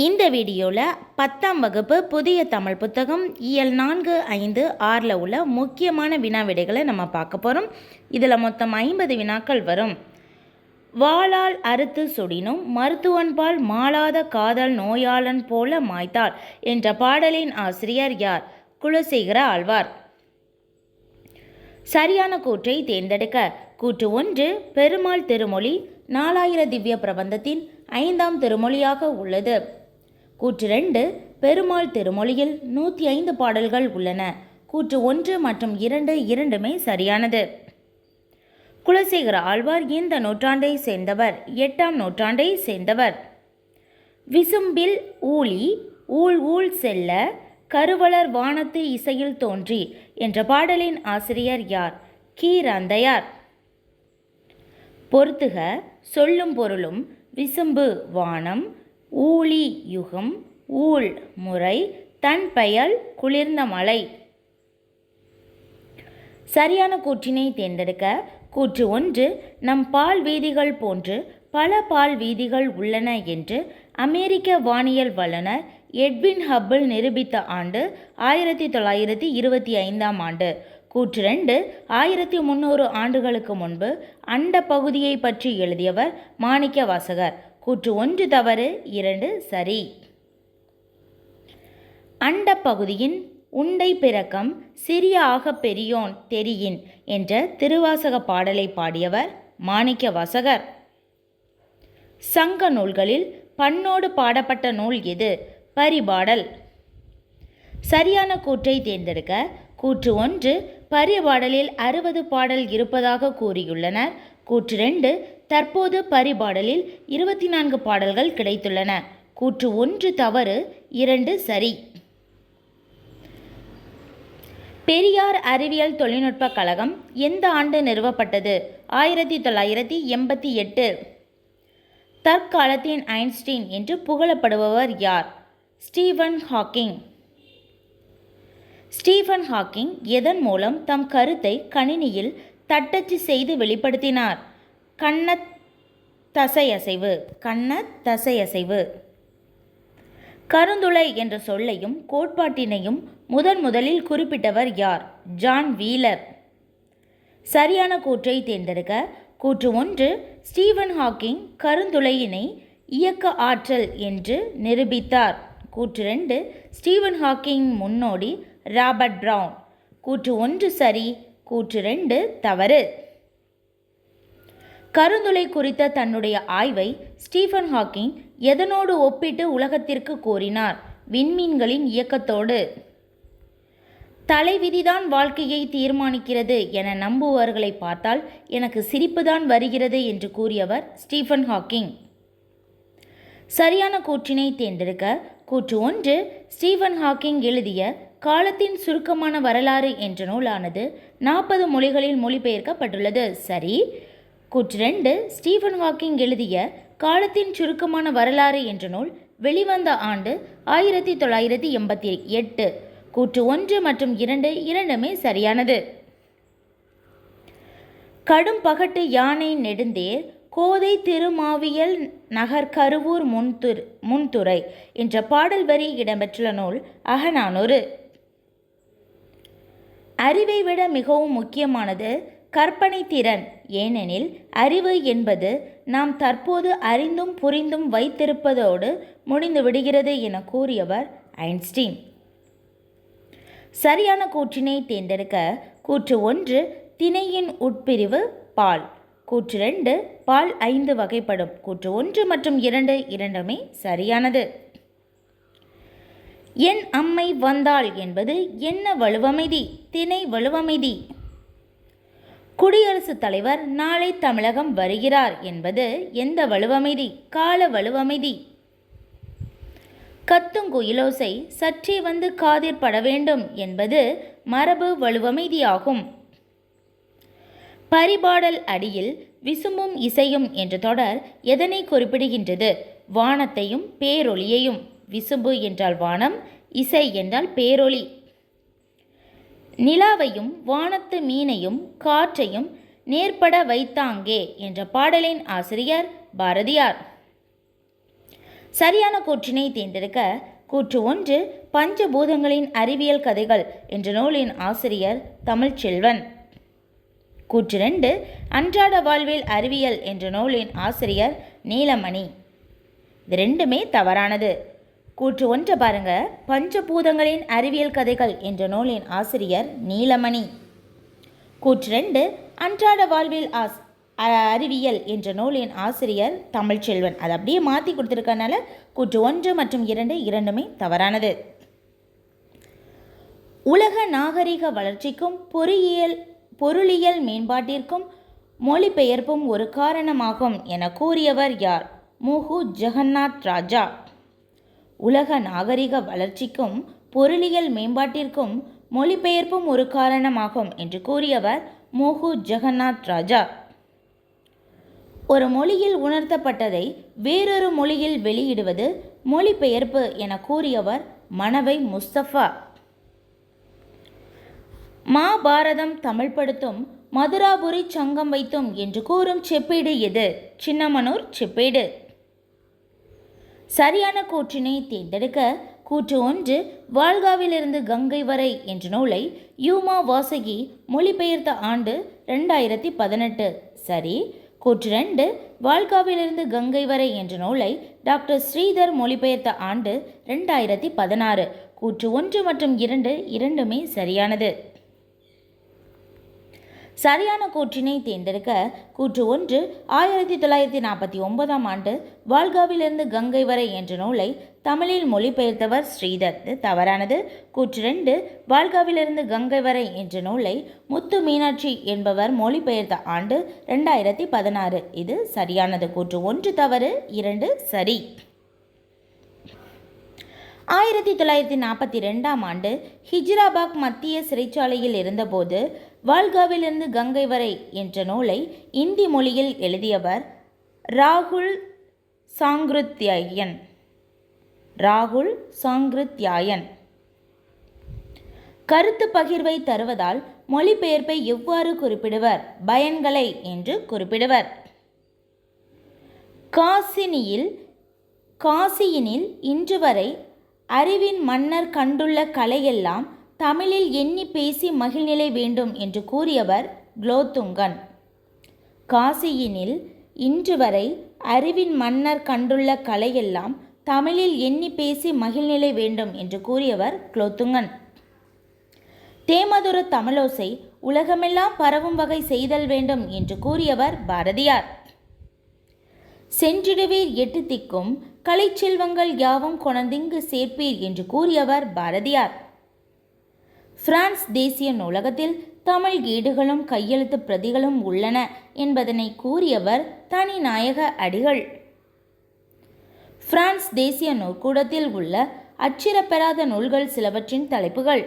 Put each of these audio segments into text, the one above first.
இந்த வீடியோவில் 10ஆம் வகுப்பு புதிய தமிழ் புத்தகம் இயல் 4, 5, 6 உள்ள முக்கியமான வினா விடைகளை நம்ம பார்க்க போகிறோம். இதில் மொத்தம் 50 வினாக்கள் வரும். வாளால் அறுத்து சுடினும் மருத்துவன்பால் மாளாத காதல் நோயாளன் போல மாய்த்தாள் என்ற பாடலின் ஆசிரியர் யார்? குலசேகர ஆழ்வார். சரியான கூற்றை தேர்ந்தெடுக்க. கூற்று 1 பெருமாள் திருமொழி 4000 திவ்ய பிரபந்தத்தின் 5ஆம் திருமொழியாக உள்ளது. கூற்று 2 பெருமாள் திருமொழியில் 105 பாடல்கள் உள்ளன. கூற்று 1 மற்றும் 2 இரண்டுமே சரியானது. குலசேகர ஆழ்வார் இந்த நூற்றாண்டை சேர்ந்தவர், 8ஆம் நூற்றாண்டை சேர்ந்தவர். விசும்பில் ஊழி ஊழ் ஊழ் செல்ல கருவளர் வானத்து இசையில் தோன்றி என்ற பாடலின் ஆசிரியர் யார்? கீரந்தையார். பொறுத்துக. சொல்லும் பொருளும் விசும்பு வானம், ஊழி யுகம், ஊழ் முறை, தன் பெயல் குளிர்ந்த மலை. சரியான கூற்றினை தேர்ந்தெடுக்க. கூற்று 1 நம் பால் வீதிகள் போன்று பல பால் வீதிகள் உள்ளன என்று அமெரிக்க வானியல் வல்லுநர் எட்வின் ஹப்பிள் நிரூபித்த ஆண்டு 1925ஆம் ஆண்டு. கூற்று 2 1300 ஆண்டுகளுக்கு முன்பு அண்ட பகுதியை பற்றி எழுதியவர் மாணிக்க வாசகர். கூற்று 1 தவறு, 2 சரி. அண்ட பகுதியின் உண்டை பிறக்கம் சிறிய ஆக பெரியோன் தெரியின் என்ற திருவாசக பாடலை பாடியவர் மாணிக்க வாசகர். சங்க நூல்களில் பண்ணோடு பாடப்பட்ட நூல் எது? பரிபாடல். சரியான கூற்றை தேர்ந்தெடுக்க. கூற்று 1 பரிபாடலில் 60 பாடல் இருப்பதாக கூறியுள்ளனர். கூற்று 2 தற்போது பரிபாடலில் 24 பாடல்கள் கிடைத்துள்ளன. கூற்று 1 தவறு, 2 சரி. பெரியார் அறிவியல் தொழில்நுட்ப கழகம் எந்த ஆண்டு நிறுவப்பட்டது? 1988. தற்காலத்தின் ஐன்ஸ்டீன் என்று புகழப்படுபவர் யார்? Stephen Hawking. ஸ்டீஃபன் ஹாக்கிங் எதன் மூலம் தம் கருத்தை கணினியில் தட்டச்சு செய்து வெளிப்படுத்தினார்? கண்ணத் தசையசைவு. கருந்துளை என்ற சொல்லையும் கோட்பாட்டினையும் முதலில் குறிப்பிட்டவர் யார்? John wheeler. சரியான கூற்றை தேர்ந்தெடுக்க. கூற்று 1 ஸ்டீஃபன் ஹாக்கிங் கருந்துளையினை இயக்க ஆற்றல் என்று நிரூபித்தார். கூற்று 2 ஸ்டீஃபன் ஹாக்கிங் முன்னோடி ராபர்ட் பிரவுன். கூற்று 1 சரி, கூற்று 2 தவறு. கருந்துளை குறித்த தன்னுடைய ஆய்வை ஸ்டீஃபன் ஹாக்கிங் எதனோடு ஒப்பிட்டு உலகத்திற்கு கூறினார்? விண்மீன்களின் இயக்கத்தோடு. தலைவிதிதான் வாழ்க்கையை தீர்மானிக்கிறது என நம்புபவர்களை பார்த்தால் எனக்கு சிரிப்புதான் வருகிறது என்று கூறியவர் ஸ்டீஃபன் ஹாக்கிங். சரியான கூற்றினை தேர்ந்தெடுக்க. கூற்று 1 ஸ்டீஃபன் ஹாக்கிங் எழுதிய காலத்தின் சுருக்கமான வரலாறு என்ற நூலானது 40 மொழிகளில் மொழிபெயர்க்கப்பட்டுள்ளது. சரி. கூற்று 2 ஸ்டீஃபன் ஹாக்கிங் எழுதிய காலத்தின் சுருக்கமான வரலாறு என்ற நூல் வெளிவந்த ஆண்டு 1988. கூற்று 1 மற்றும் 2 இரண்டுமே சரியானது. கடும் பகட்டு யானை நெடுந்தேர் கோதை திருமாவியல் நகர் கருவூர் முன்துறை என்ற பாடல் வரி இடம்பெற்றுள்ள நூல் அகநானூறு. அறிவை விட மிகவும் முக்கியமானது கற்பனை திறன். ஏனெனில் அறிவு என்பது நாம் தற்போது அறிந்தும் புரிந்தும் வைத்திருப்பதோடு முடிந்து விடுகிறது என கூறியவர் ஐன்ஸ்டீன். சரியான கூற்றினை தேர்ந்தெடுக்க. கூற்று 1 திணையின் உட்பிரிவு பால். கூற்று 2 பால் 5 வகைப்படும். கூற்று 1 மற்றும் 2 இரண்டுமே சரியானது. என் அம்மை வந்தாள் என்பது என்ன வலுவமைதி? திணை வலுவமைதி. குடியரசுத் தலைவர் நாளை தமிழகம் வருகிறார் என்பது எந்த வலுவமைதி? கால வலுவமைதி. கத்துங்குயிலோசை சற்றே வந்து காதிற் பட வேண்டும் என்பது மரபு வலுவமைதியாகும். பரிபாடல் அடியில் விசும்பும் இசையும் என்ற தொடர் எதனை குறிப்பிடுகின்றது? வானத்தையும் பேரொளியையும். விசும்பு என்றால் வானம், இசை என்றால் பேரொளி. நிலாவையும் வானத்து மீனையும் காற்றையும் நேர்பட வைத்தாங்கே என்ற பாடலின் ஆசிரியர் பாரதியார். சரியான கூற்றினை தேர்ந்தெடுக்க கூற்று 1 பஞ்சபூதங்களின் அறிவியல் கதைகள் என்ற நூலின் ஆசிரியர் தமிழ்ச்செல்வன். கூற்று 2 அன்றாட வாழ்வில் அறிவியல் என்ற நூலின் ஆசிரியர் நீலமணி. இது ரெண்டுமே தவறானது. கூற்று 1 பாருங்க, பஞ்சபூதங்களின் அறிவியல் கதைகள் என்ற நூலின் ஆசிரியர் நீலமணி. கூற்று 2 அன்றாட வாழ்வில் அறிவியல் என்ற நூலின் ஆசிரியர் தமிழ்ச்செல்வன். அதை அப்படியே மாற்றி கொடுத்துருக்கனால கூற்று 1 மற்றும் 2 இரண்டுமே தவறானது. உலக நாகரிக வளர்ச்சிக்கும் பொருளியல் மேம்பாட்டிற்கும் மொழிபெயர்ப்பும் ஒரு காரணமாகும் என கூறியவர் யார்? முகு ஜெகநாத் ராஜா. உலக நாகரிக வளர்ச்சிக்கும் பொருளியல் மேம்பாட்டிற்கும் மொழிபெயர்ப்பும் ஒரு காரணமாகும் என்று கூறியவர் முகு ஜெகநாத் ராஜா. ஒரு மொழியில் உணர்த்தப்பட்டதை வேறொரு மொழியில் வெளியிடுவது மொழிபெயர்ப்பு என கூறியவர் மனவை முஸ்தபா. மாபாரதம் தமிழ்படுத்தும் மதுராபுரி சங்கம் வைத்தும் என்று கூறும் செப்பேடு எது? சின்னமனூர் செப்பேடு. சரியான கூற்றினை தேர்ந்தெடுக்க கூற்று 1 வால்காவிலிருந்து கங்கை வரை என்ற நூலை யூமா வாசகி மொழிபெயர்த்த ஆண்டு 2018. சரி. கூற்று 2 வால்காவிலிருந்து கங்கை வரை என்ற நூலை டாக்டர் ஸ்ரீதர் மொழிபெயர்த்த ஆண்டு 2016. கூற்று 1 மற்றும் 2 இரண்டுமே சரியானது. சரியான கூற்றினை தேர்ந்தெடுக்க கூற்று 1 1949 ஆண்டு வால்காவிலிருந்து கங்கை வரை என்ற நூலை தமிழில் மொழிபெயர்த்தவர் ஸ்ரீதர். தவறானது. கூற்று 2 வால்காவிலிருந்து கங்கை வரை என்ற நூலை முத்து மீனாட்சி என்பவர் மொழிபெயர்த்த ஆண்டு 2016. இது சரியானது. கூற்று 1 தவறு, 2 சரி. 1942 ஆண்டு ஹிஜ்ராபாக் மத்திய சிறைச்சாலையில் இருந்தபோது வால்காவிலிருந்து கங்கை வரை என்ற நூலை இந்தி மொழியில் எழுதியவர் ராகுல் சாங்கிருத்யாயன். கருத்து பகிர்வை தருவதால் மொழிபெயர்ப்பை எவ்வாறு குறிப்பிடுவர்? பயன்களை என்று குறிப்பிடுவர். காசியினில் இன்று வரை அறிவின் மன்னர் கண்டுள்ள கலையெல்லாம் தமிழில் எண்ணி பேசி மகிழ்நிலை வேண்டும் என்று கூறியவர் குலோத்துங்கன். காசியினில் இன்று வரை அறிவின் மன்னர் கண்டுள்ள கலையெல்லாம் தமிழில் எண்ணி பேசி மகிழ்நிலை வேண்டும் என்று கூறியவர் குலோத்துங்கன். தேமதுர தமிழோசை உலகமெல்லாம் பரவும் வகை செய்தல் வேண்டும் என்று கூறியவர் பாரதியார். சென்றிடுவீர் எட்டு திக்கும் கலைச்செல்வங்கள் யாவும் கொணர்ந்திங்கு சேர்ப்பீர் என்று கூறியவர் பாரதியார். பிரான்ஸ் தேசிய நூலகத்தில் தமிழ் ஏடுகளும் கையெழுத்து பிரதிகளும் உள்ளன என்பதனை கூறியவர் தனிநாயக அடிகள். பிரான்ஸ் தேசிய நூற்கூடத்தில் உள்ள அச்சிடப்பெறாத நூல்கள் சிலவற்றின் தலைப்புகள்: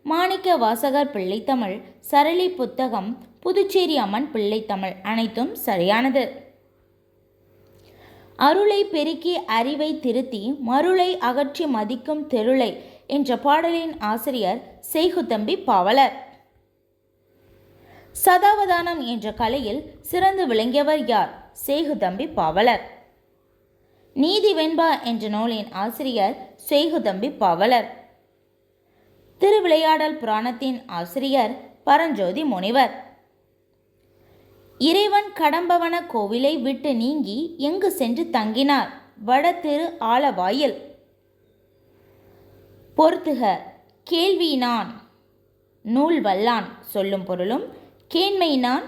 மாணிக்க வாசகர் பிள்ளைத்தமிழ், சரளி புத்தகம், புதுச்சேரி அம்மன் பிள்ளைத்தமிழ். அனைத்தும் சரியானது. அருளை பெருக்கி அறிவை திருத்தி மருளை அகற்றி மதிக்கும் தெருளை என்ற பாடலின் ஆசிரியர் செய்குதம்பி பாவலர். சதாவதானம் என்ற கலையில் சிறந்து விளங்கியவர் யார்? செய்குதம்பி பாவலர். நீதி வெண்பா என்ற நூலின் ஆசிரியர் செய்குதம்பி பாவலர். திருவிளையாடல் புராணத்தின் ஆசிரியர் பரஞ்சோதி முனிவர். இறைவன் கடம்பவன கோவிலை விட்டு நீங்கி எங்கு சென்று தங்கினார்? வட திரு ஆலவாயில். பொறுத்துக. கேள்வினான் நூல் வல்லான் சொல்லும் பொருளும், கேண்மையினான்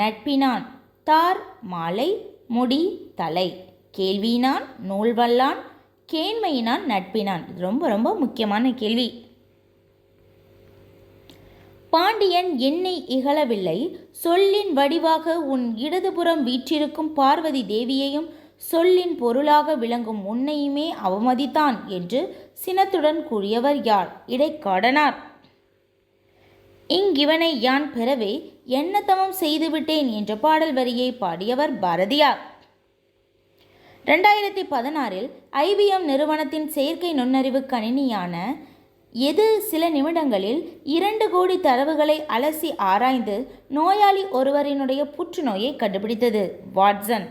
நட்பினான், தார் மாலை முடி தலை. கேள்வினான் நூல் வல்லான், கேண்மையினான் நட்பினான். ரொம்ப ரொம்ப முக்கியமான கேள்வி. பாண்டியன் என்னை இகழவில்லை, சொல்லின் வடிவாக உன் இடதுபுறம் வீற்றிருக்கும் பார்வதி தேவியையும் சொல்லின் பொருளாக விளங்கும் உன்னையுமே அவமதித்தான் என்று சினத்துடன் கூறியவர் யார்? இடைக்காடனார். இங்கிவனை யான் பெறவே என்ன தமம் செய்துவிட்டேன் என்ற பாடல் வரியை பாடியவர் பாரதியார். 2016 IBM நிறுவனத்தின் செயற்கை நுண்ணறிவு கணினியான எது சில நிமிடங்களில் 2 கோடி தரவுகளை அலசி ஆராய்ந்து நோயாளி ஒருவரினுடைய புற்றுநோயை கண்டுபிடித்தது? வாட்சன்.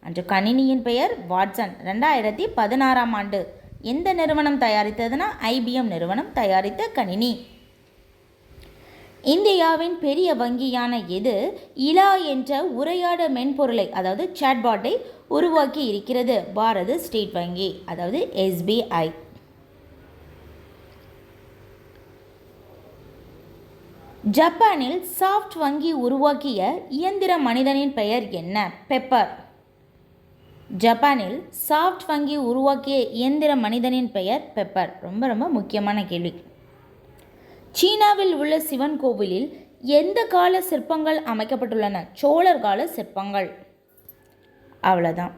அன்று கணினியின் பெயர் வாட்சன். 2016ஆம் ஆண்டு எந்த நிறுவனம் தயாரித்ததுன்னா IBM நிறுவனம் தயாரித்த கணினி. இந்தியாவின் பெரிய வங்கியான எது இலா என்ற உரையாட மென்பொருளை அதாவது சாட்பாட்டை உருவாக்கி இருக்கிறது? பாரத ஸ்டேட் வங்கி அதாவது SBI. ஜப்பானில் சாஃப்ட் வங்கி உருவாக்கிய இயந்திர மனிதனின் பெயர் என்ன? பெப்பர். ஜப்பானில் சாஃப்ட் வங்கி உருவாக்கிய இயந்திர மனிதனின் பெயர் பெப்பர். ரொம்ப ரொம்ப முக்கியமான கேள்வி. சீனாவில் உள்ள சிவன் கோவிலில் எந்த கால சிற்பங்கள் அமைக்கப்பட்டுள்ளன? சோழர் கால சிற்பங்கள். அவ்வளோதான்.